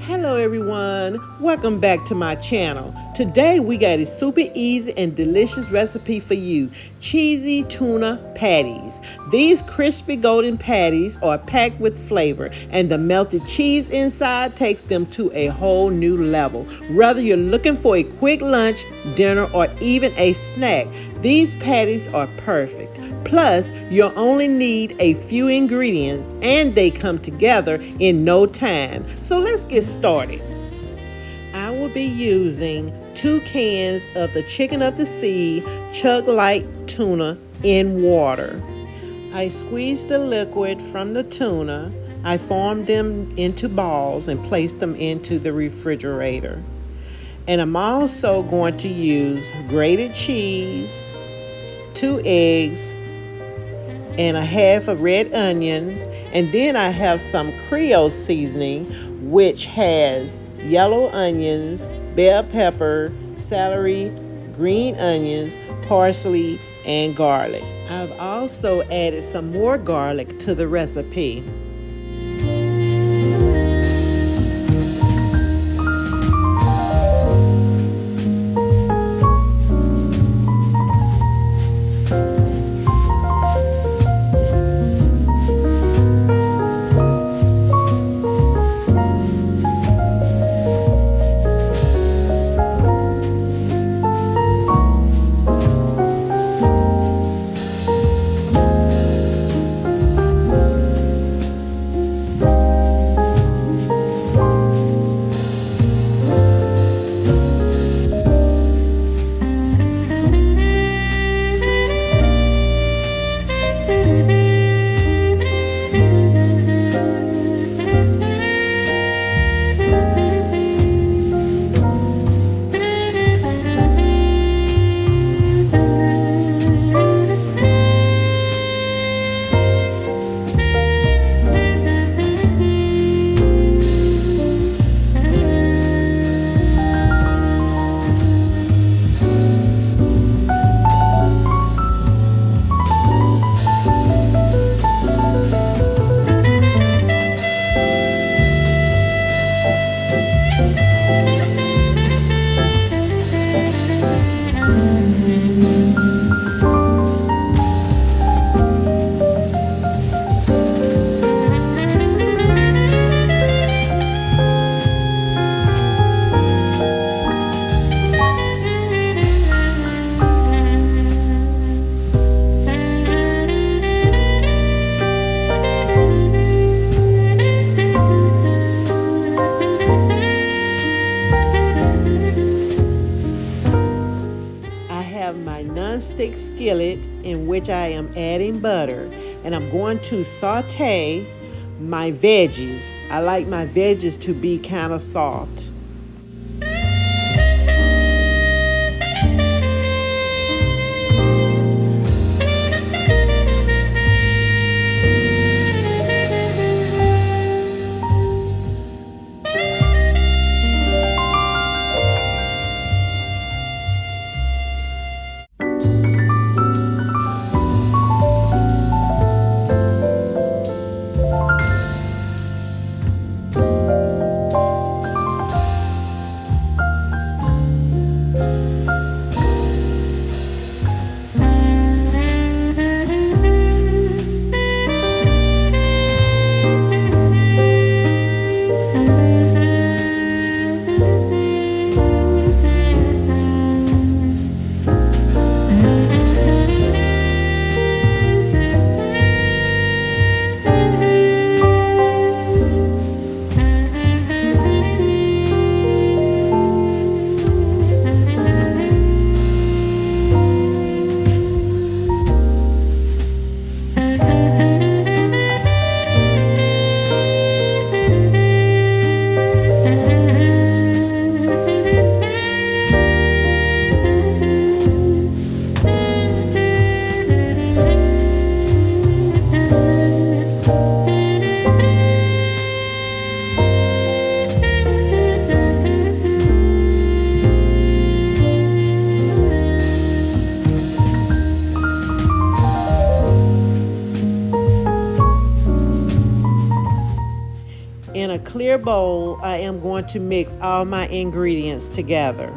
Hello everyone, welcome back to my channel. Today we got a super easy and delicious recipe for you, cheesy tuna patties. These crispy golden patties are packed with flavor and the melted cheese inside takes them to a whole new level. Whether you're looking for a quick lunch, dinner, or even a snack, these patties are perfect. Plus, you'll only need a few ingredients and they come together in no time. So let's get started. I will be using 2 cans of the chicken of the sea chug-like tuna in water. I squeezed the liquid from the tuna. I formed them into balls and placed them into the refrigerator. And I'm also going to use grated cheese, 2 eggs, and a half of red onions, and then I have some Creole seasoning which has yellow onions, bell pepper, celery, green onions, parsley, and garlic. I've also added some more garlic to the recipe. My non-stick skillet in which I am adding butter, and I'm going to saute my veggies. I like my veggies to be kind of soft. bowl, I am going to mix all my ingredients together.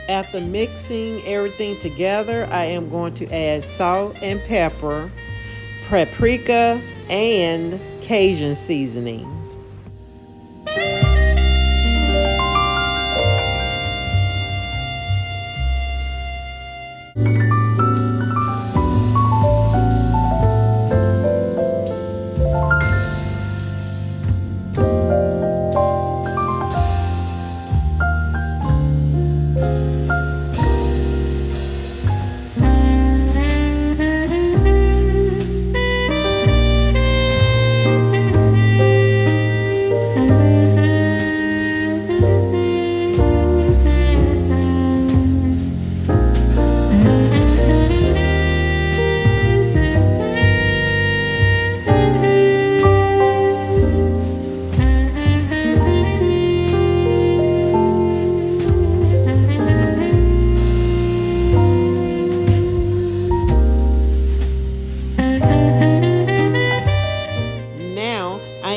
After mixing everything together, I am going to add salt and pepper, paprika, and Cajun seasonings.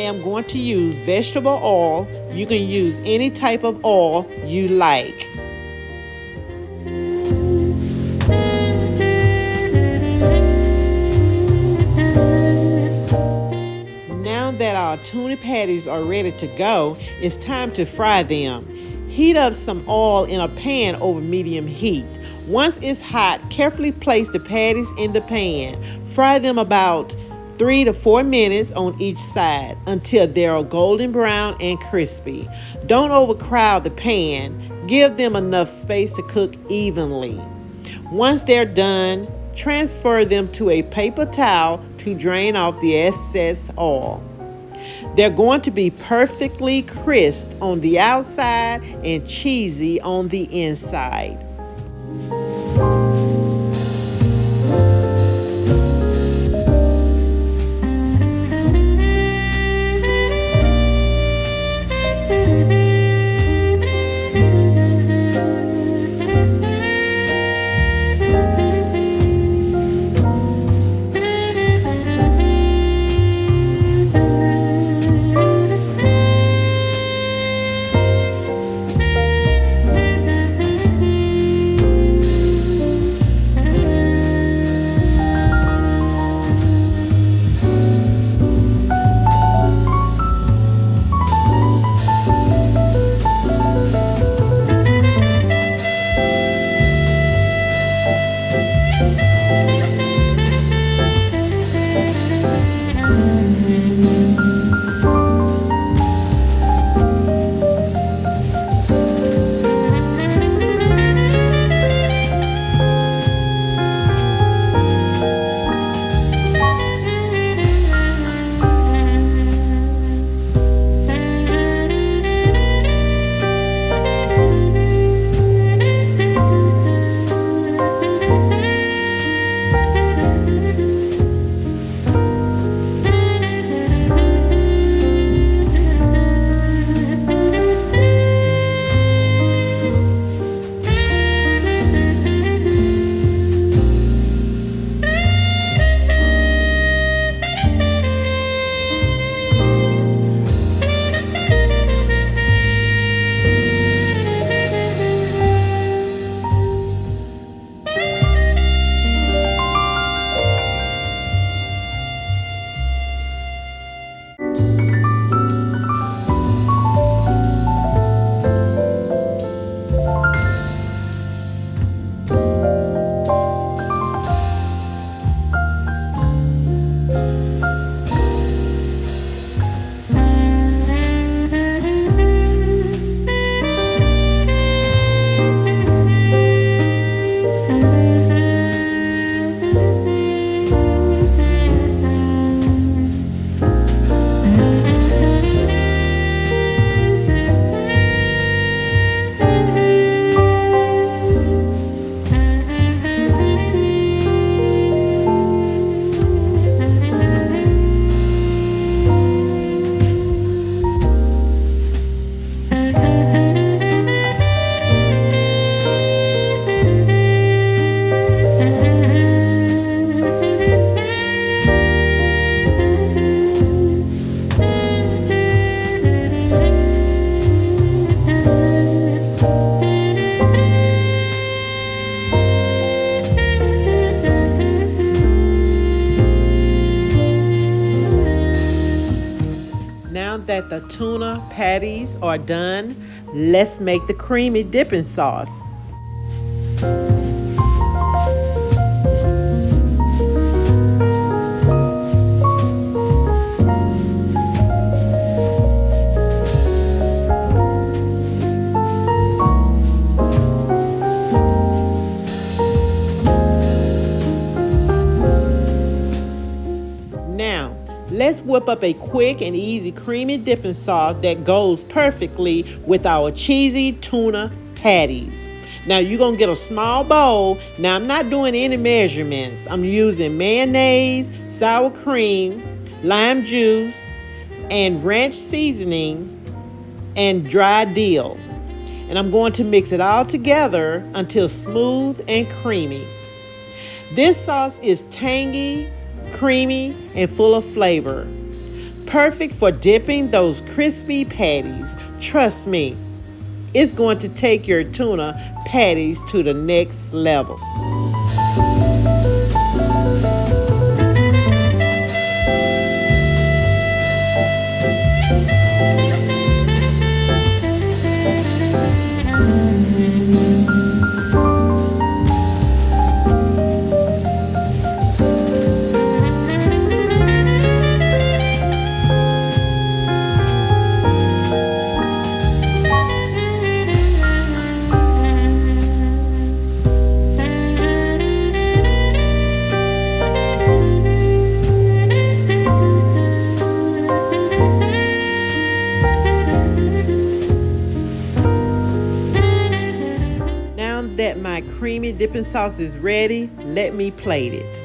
I'm going to use vegetable oil. You can use any type of oil you like. Now that our tuna patties are ready to go, it's time to fry them. Heat up some oil in a pan over medium heat. Once it's hot, carefully place the patties in the pan. Fry them about 3 to 4 minutes on each side until they're golden brown and crispy. Don't overcrowd the pan. Give them enough space to cook evenly. Once they're done, transfer them to a paper towel to drain off the excess oil. They're going to be perfectly crisp on the outside and cheesy on the inside. that the tuna patties are done, let's make the creamy dipping sauce. Now, let's whip up a quick and easy creamy dipping sauce that goes perfectly with our cheesy tuna patties. Now, you're going to get a small bowl. Now, I'm not doing any measurements. I'm using mayonnaise, sour cream, lime juice, and ranch seasoning and dry dill. And I'm going to mix it all together until smooth and creamy. This sauce is tangy, creamy, and full of flavor. Perfect for dipping those crispy patties. Trust me, it's going to take your tuna patties to the next level. That my creamy dipping sauce is ready, let me plate it.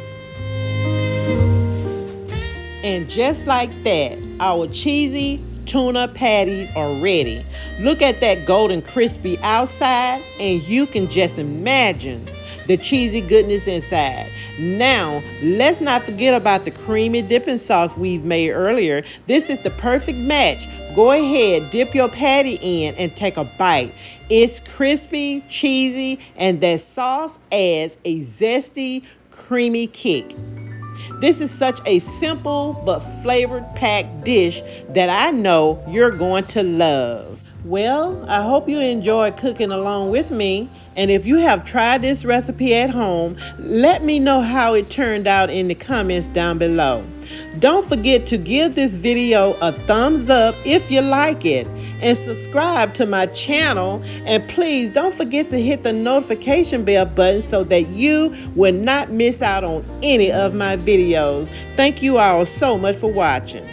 And just like that, our cheesy tuna patties are ready. Look at that golden crispy outside, and you can just imagine the cheesy goodness inside. Now, let's not forget about the creamy dipping sauce we've made earlier. This is the perfect match. Go ahead, dip your patty in and take a bite. It's crispy, cheesy, and that sauce adds a zesty, creamy kick. This is such a simple but flavor-packed dish that I know you're going to love. Well, I hope you enjoyed cooking along with me. And if you have tried this recipe at home, let me know how it turned out in the comments down below. Don't forget to give this video a thumbs up if you like it, and subscribe to my channel, and please don't forget to hit the notification bell button so that you will not miss out on any of my videos. Thank you all so much for watching.